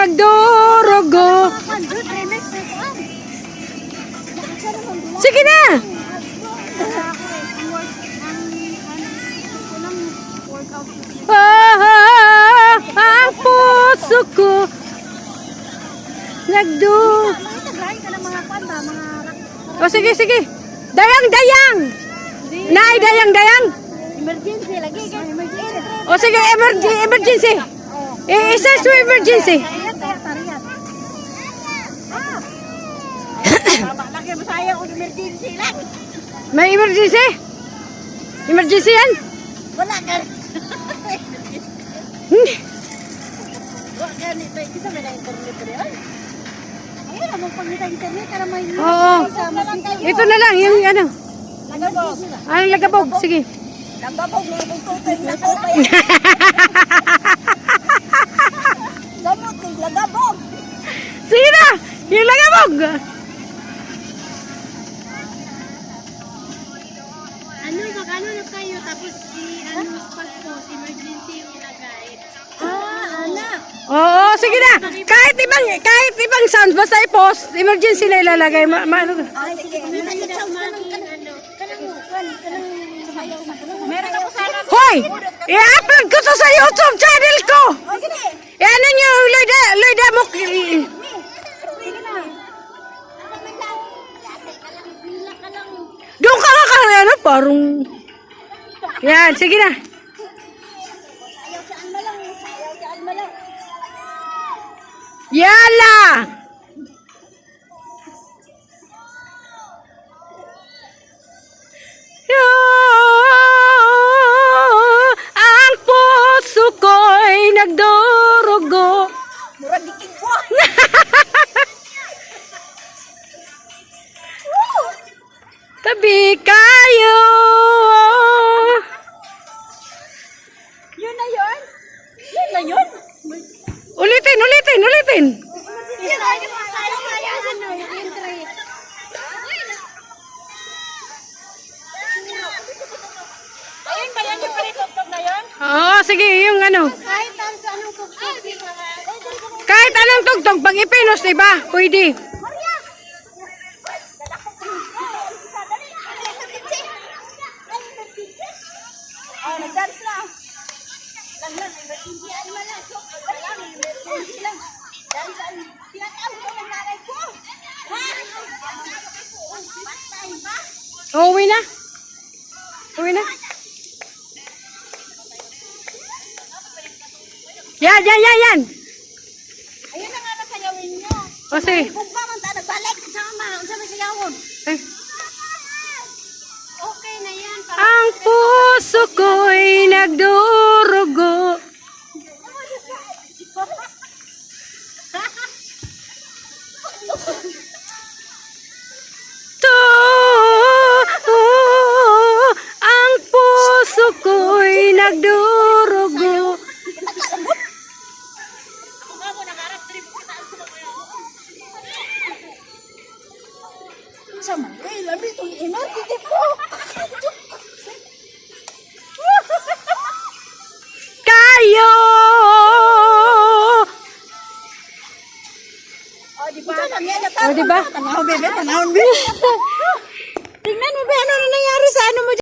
nagdurugo. Sige na. Ang puso ko O sige, sige. Dayang. Nay, dayang. Emergency lagi kan? Emergency. O sige, emergency. I-search mo emergency. Lagi mo saya kung emergency lang. May emergency? Emergency yan? Wala ka. Hindi. Wala ka nito. Isa may na-internet rin. Ayun, among pangita internet. Para may Oo. Ito na lang, yung ano. Lagabog. Ang lagabog, sige. Lagabog. Lagabog. Gamot ng lagabog. Sige na, yung lagabog. Magkano na kayo tapos pag-post, emergency yung ilagay. Oo, sige na. Kahit ibang sounds, basta i-post, emergency na ilalagay. Ano? Sige. Meron ako sana. Hoy! I-upload ko to sa YouTube channel ko! Ano nyo, Loida mo. Doon ka ano, parang... Yan, sige na. Yala! Ang puso ko'y nagdurugo. Murag diking ko. Tabi kayo. Yun na yun? Yun na yun? Ulitin. Yun na yun. Ano, entry. Ayun ba yan yung paritugtog na yun? Oo, sige, yung ano. Kahit anong tugtog. Kahit anong tugtog, pag ipinos, diba? Pwede. Oh, nag-dance na. Lang, emergency animal lang. Emergency lang. Dance, tinatawag ko ng nanay ko. Uwi na. Yan. Ayun na nga nasayawin nyo. O, sige. Kung pa man tayo nagbalik, sama. Ang sabi sayawon. Ay. Okay na yan. Ang puso ko'y nagdurugo. Ang puso ko'y nagdurugo. Ako nga mo, nag-arap trip ko na sa mga sama, labi itong emergency po. Kayo. O, di ba? O, diba? Tanahon, bebe. Tanahon, bebe. Tingnan mo ba ano nangyari sa ano mo dyan?